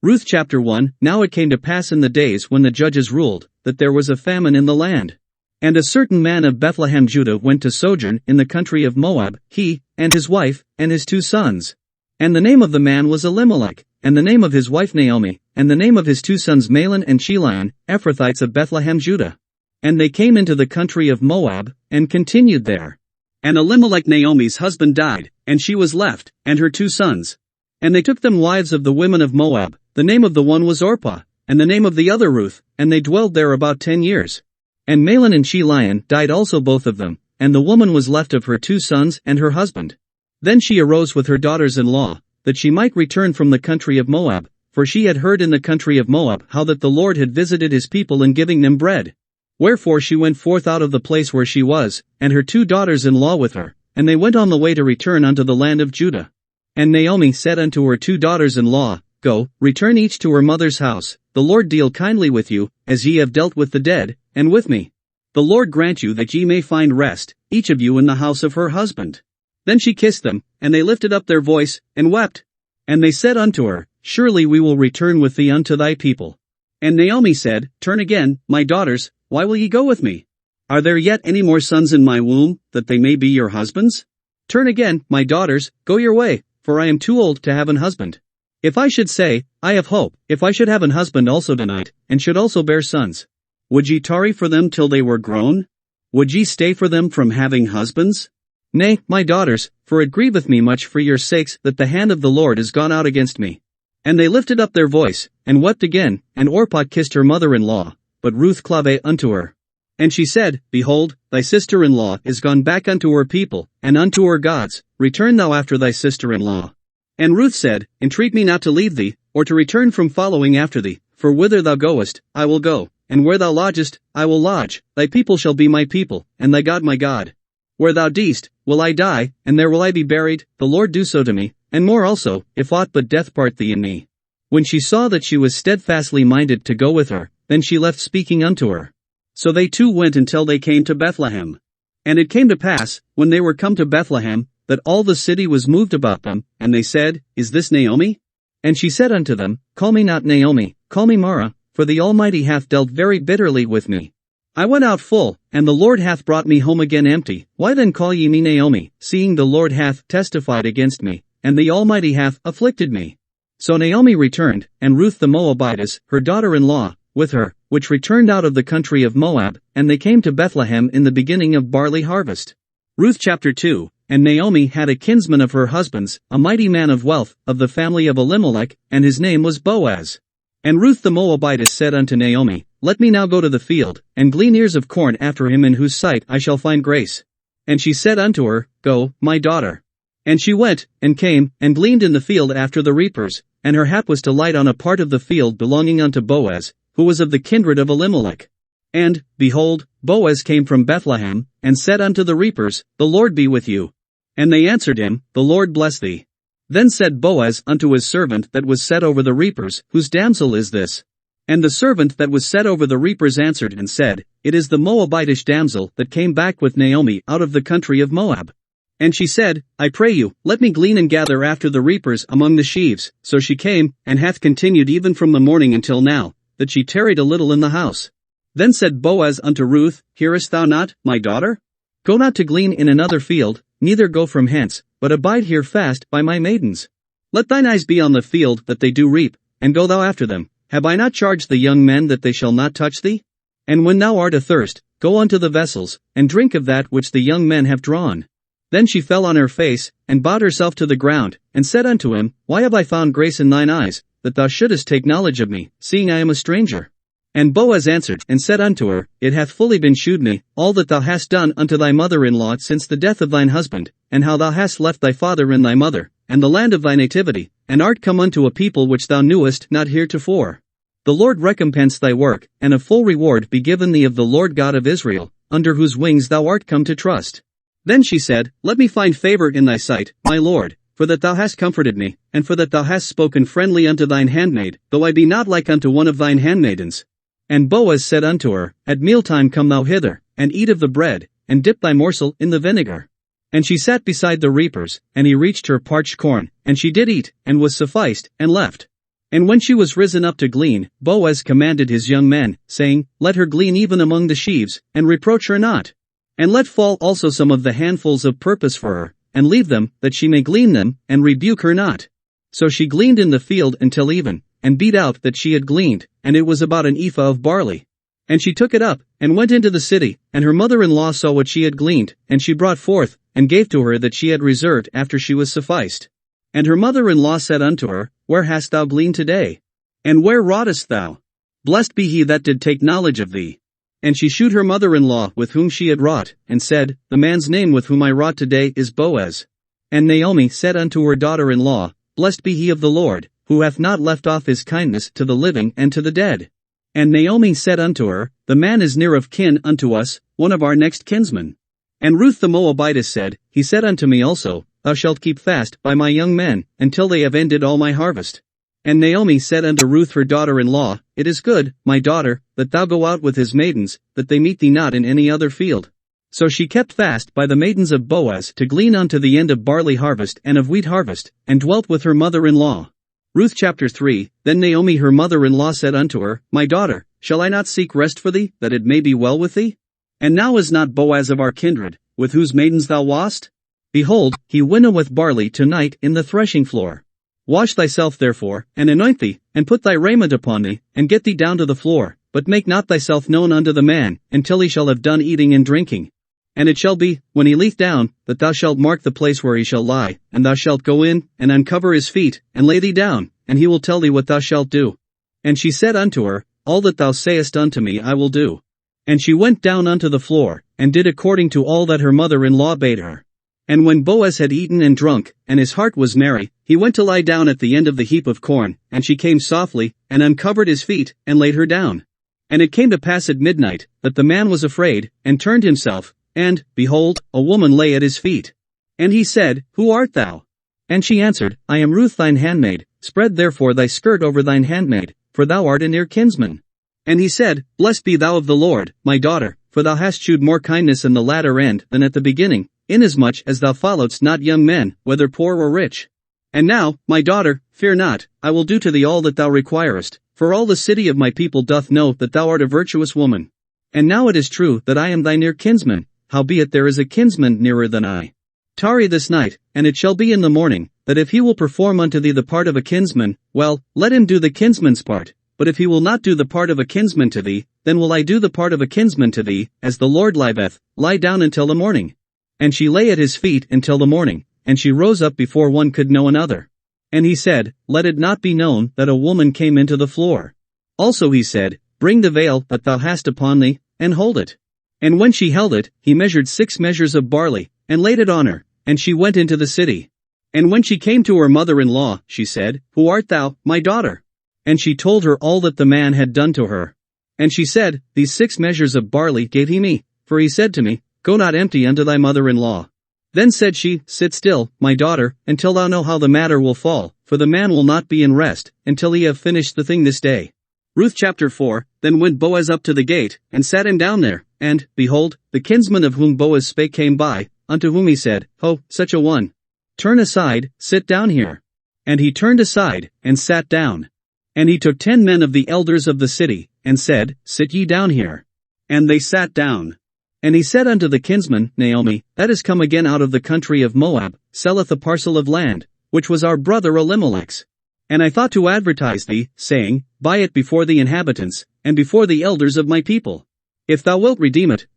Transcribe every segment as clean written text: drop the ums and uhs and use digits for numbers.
Ruth chapter 1. Now it came to pass in the days when the judges ruled, that there was a famine in the land. And a certain man of Bethlehem Judah went to sojourn in the country of Moab, he, and his wife, and his 2 sons. And the name of the man was Elimelech, and the name of his wife Naomi, and the name of his 2 sons Mahlon and Chilion, Ephrathites of Bethlehem Judah. And they came into the country of Moab, and continued there. And Elimelech Naomi's husband died, and she was left, and her 2 sons. And they took them wives of the women of Moab, the name of the one was Orpah, and the name of the other Ruth, and they dwelled there about 10 years. And Mahlon and Chilion died also both of them, and the woman was left of her 2 sons and her husband. Then she arose with her daughters-in-law, that she might return from the country of Moab, for she had heard in the country of Moab how that the Lord had visited his people in giving them bread. Wherefore she went forth out of the place where she was, and her 2 daughters-in-law with her, and they went on the way to return unto the land of Judah. And Naomi said unto her 2 daughters-in-law, Go, return each to her mother's house, the Lord deal kindly with you, as ye have dealt with the dead, and with me. The Lord grant you that ye may find rest, each of you in the house of her husband. Then she kissed them, and they lifted up their voice, and wept. And they said unto her, Surely we will return with thee unto thy people. And Naomi said, Turn again, my daughters, why will ye go with me? Are there yet any more sons in my womb, that they may be your husbands? Turn again, my daughters, go your way, for I am too old to have an husband. If I should say, I have hope, if I should have an husband also tonight, and should also bear sons, would ye tarry for them till they were grown? Would ye stay for them from having husbands? Nay, my daughters, for it grieveth me much for your sakes that the hand of the Lord is gone out against me. And they lifted up their voice, and wept again, and Orpah kissed her mother-in-law, but Ruth clave unto her. And she said, Behold, thy sister-in-law is gone back unto her people, and unto her gods, return thou after thy sister-in-law. And Ruth said, Entreat me not to leave thee, or to return from following after thee, for whither thou goest, I will go, and where thou lodgest, I will lodge, thy people shall be my people, and thy God my God. Where thou deest, will I die, and there will I be buried, the Lord do so to me, and more also, if aught but death part thee and me. When she saw that she was steadfastly minded to go with her, then she left speaking unto her. So they 2 went until they came to Bethlehem. And it came to pass, when they were come to Bethlehem, that all the city was moved about them, and they said, Is this Naomi? And she said unto them, Call me not Naomi, call me Mara, for the Almighty hath dealt very bitterly with me. I went out full, and the Lord hath brought me home again empty. Why then call ye me Naomi, seeing the Lord hath testified against me, and the Almighty hath afflicted me? So Naomi returned, and Ruth the Moabitess, her daughter-in-law, with her, which returned out of the country of Moab, and they came to Bethlehem in the beginning of barley harvest. Ruth chapter 2. And Naomi had a kinsman of her husband's, a mighty man of wealth, of the family of Elimelech, and his name was Boaz. And Ruth the Moabitess said unto Naomi, Let me now go to the field, and glean ears of corn after him in whose sight I shall find grace. And she said unto her, Go, my daughter. And she went, and came, and gleaned in the field after the reapers, and her hap was to light on a part of the field belonging unto Boaz, who was of the kindred of Elimelech. And, behold, Boaz came from Bethlehem, and said unto the reapers, The Lord be with you. And they answered him, The Lord bless thee. Then said Boaz unto his servant that was set over the reapers, Whose damsel is this? And the servant that was set over the reapers answered and said, It is the Moabitish damsel that came back with Naomi out of the country of Moab. And she said, I pray you, let me glean and gather after the reapers among the sheaves. So she came, and hath continued even from the morning until now, that she tarried a little in the house. Then said Boaz unto Ruth, Hearest thou not, my daughter? Go not to glean in another field, neither go from hence, but abide here fast by my maidens. Let thine eyes be on the field that they do reap, and go thou after them. Have I not charged the young men that they shall not touch thee? And when thou art athirst, go unto the vessels, and drink of that which the young men have drawn. Then she fell on her face, and bowed herself to the ground, and said unto him, Why have I found grace in thine eyes, that thou shouldest take knowledge of me, seeing I am a stranger? And Boaz answered and said unto her, It hath fully been shewed me, all that thou hast done unto thy mother-in-law since the death of thine husband, and how thou hast left thy father and thy mother, and the land of thy nativity, and art come unto a people which thou knewest not heretofore. The Lord recompense thy work, and a full reward be given thee of the Lord God of Israel, under whose wings thou art come to trust. Then she said, Let me find favor in thy sight, my Lord, for that thou hast comforted me, and for that thou hast spoken friendly unto thine handmaid, though I be not like unto one of thine handmaidens. And Boaz said unto her, At mealtime come thou hither, and eat of the bread, and dip thy morsel in the vinegar. And she sat beside the reapers, and he reached her parched corn, and she did eat, and was sufficed, and left. And when she was risen up to glean, Boaz commanded his young men, saying, Let her glean even among the sheaves, and reproach her not. And let fall also some of the handfuls of purpose for her, and leave them, that she may glean them, and rebuke her not. So she gleaned in the field until even, and beat out that she had gleaned, and it was about an ephah of barley. And she took it up, and went into the city, and her mother-in-law saw what she had gleaned, and she brought forth, and gave to her that she had reserved after she was sufficed. And her mother-in-law said unto her, Where hast thou gleaned today? And where wroughtest thou? Blessed be he that did take knowledge of thee. And she shewed her mother-in-law with whom she had wrought, and said, The man's name with whom I wrought today is Boaz. And Naomi said unto her daughter-in-law, Blessed be he of the Lord, who hath not left off his kindness to the living and to the dead. And Naomi said unto her, The man is near of kin unto us, one of our next kinsmen. And Ruth the Moabitess said, He said unto me also, Thou shalt keep fast by my young men, until they have ended all my harvest. And Naomi said unto Ruth her daughter-in-law, It is good, my daughter, that thou go out with his maidens, that they meet thee not in any other field. So she kept fast by the maidens of Boaz to glean unto the end of barley harvest and of wheat harvest, and dwelt with her mother-in-law. Ruth chapter 3, Then Naomi her mother-in-law said unto her, My daughter, shall I not seek rest for thee, that it may be well with thee? And now is not Boaz of our kindred, with whose maidens thou wast? Behold, he winnoweth barley tonight in the threshing floor. Wash thyself therefore, and anoint thee, and put thy raiment upon thee, and get thee down to the floor, but make not thyself known unto the man, until he shall have done eating and drinking. And it shall be, when he lieth down, that thou shalt mark the place where he shall lie, and thou shalt go in, and uncover his feet, and lay thee down, and he will tell thee what thou shalt do. And she said unto her, All that thou sayest unto me I will do. And she went down unto the floor, and did according to all that her mother-in-law bade her. And when Boaz had eaten and drunk, and his heart was merry, he went to lie down at the end of the heap of corn, and she came softly, and uncovered his feet, and laid her down. And it came to pass at midnight, that the man was afraid, and turned himself, and, behold, a woman lay at his feet. And he said, Who art thou? And she answered, I am Ruth thine handmaid, spread therefore thy skirt over thine handmaid, for thou art a near kinsman. And he said, Blessed be thou of the Lord, my daughter, for thou hast shewed more kindness in the latter end than at the beginning, inasmuch as thou followedst not young men, whether poor or rich. And now, my daughter, fear not, I will do to thee all that thou requirest, for all the city of my people doth know that thou art a virtuous woman. And now it is true that I am thy near kinsman, howbeit there is a kinsman nearer than I. Tarry this night, and it shall be in the morning, that if he will perform unto thee the part of a kinsman, well, let him do the kinsman's part, but if he will not do the part of a kinsman to thee, then will I do the part of a kinsman to thee, as the Lord liveth, lie down until the morning. And she lay at his feet until the morning, and she rose up before one could know another. And he said, Let it not be known that a woman came into the floor. Also he said, Bring the veil that thou hast upon thee, and hold it. And when she held it, he measured 6 measures of barley, and laid it on her, and she went into the city. And when she came to her mother-in-law, she said, Who art thou, my daughter? And she told her all that the man had done to her. And she said, These 6 measures of barley gave he me, for he said to me, Go not empty unto thy mother-in-law. Then said she, Sit still, my daughter, until thou know how the matter will fall, for the man will not be in rest, until he have finished the thing this day. Ruth chapter 4, Then went Boaz up to the gate, and sat him down there, and, behold, the kinsman of whom Boaz spake came by, unto whom he said, Ho, such a one. Turn aside, sit down here. And he turned aside, and sat down. And he took 10 men of the elders of the city, and said, Sit ye down here. And they sat down. And he said unto the kinsman, Naomi, that is come again out of the country of Moab, selleth a parcel of land, which was our brother Elimelech's. And I thought to advertise thee, saying, Buy it before the inhabitants, and before the elders of my people. If thou wilt redeem it,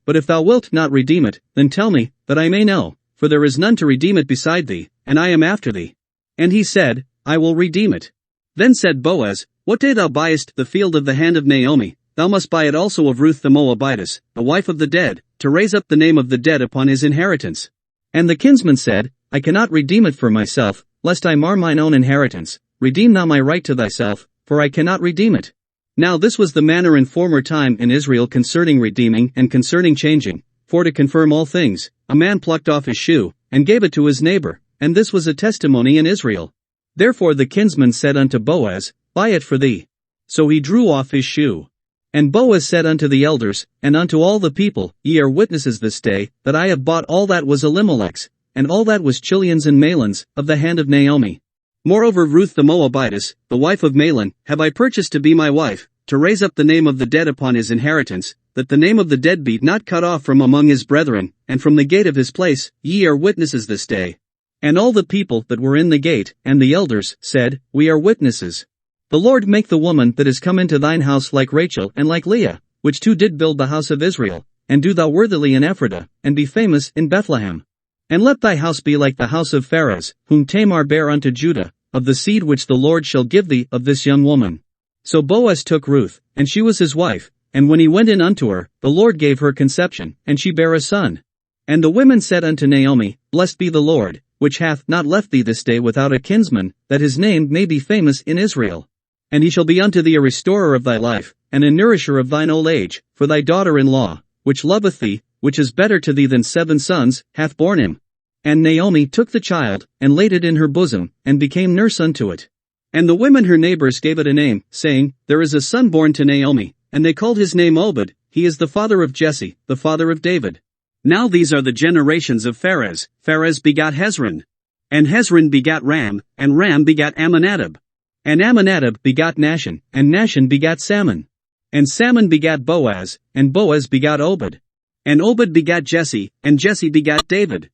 but if thou wilt not redeem it, then tell me, that I may know, for there is none to redeem it beside thee, and I am after thee. And he said, I will redeem it. Then said Boaz, What day thou buyest the field of the hand of Naomi, thou must buy it also of Ruth the Moabitess, the wife of the dead, to raise up the name of the dead upon his inheritance. And the kinsman said, I cannot redeem it for myself, lest I mar mine own inheritance. Redeem thou my right to thyself, for I cannot redeem it. Now this was the manner in former time in Israel concerning redeeming and concerning changing, for to confirm all things, a man plucked off his shoe, and gave it to his neighbor, and this was a testimony in Israel. Therefore the kinsman said unto Boaz, Buy it for thee. So he drew off his shoe. And Boaz said unto the elders, and unto all the people, Ye are witnesses this day, that I have bought all that was Elimelech's, and all that was Chilion's and Mahlon's, of the hand of Naomi. Moreover Ruth the Moabitess, the wife of Mahlon, have I purchased to be my wife, to raise up the name of the dead upon his inheritance, that the name of the dead be not cut off from among his brethren, and from the gate of his place, ye are witnesses this day. And all the people that were in the gate, and the elders, said, We are witnesses. The Lord make the woman that is come into thine house like Rachel and like Leah, which two did build the house of Israel, and do thou worthily in Ephrathah, and be famous in Bethlehem. And let thy house be like the house of Pharez, whom Tamar bare unto Judah, of the seed which the Lord shall give thee of this young woman. So Boaz took Ruth, and she was his wife, and when he went in unto her, the Lord gave her conception, and she bare a son. And the women said unto Naomi, Blessed be the Lord, which hath not left thee this day without a kinsman, that his name may be famous in Israel. And he shall be unto thee a restorer of thy life, and a nourisher of thine old age, for thy daughter-in-law, which loveth thee, which is better to thee than 7 sons, hath borne him. And Naomi took the child, and laid it in her bosom, and became nurse unto it. And the women her neighbors gave it a name, saying, There is a son born to Naomi, and they called his name Obed, he is the father of Jesse, the father of David. Now these are the generations of Pharez. Pharez begat Hezron. And Hezron begat Ram, and Ram begat Amminadab. And Amminadab begat Nahshon, and Nahshon begat Salmon. And Salmon begat Boaz, and Boaz begat Obed. And Obed begat Jesse, and Jesse begat David.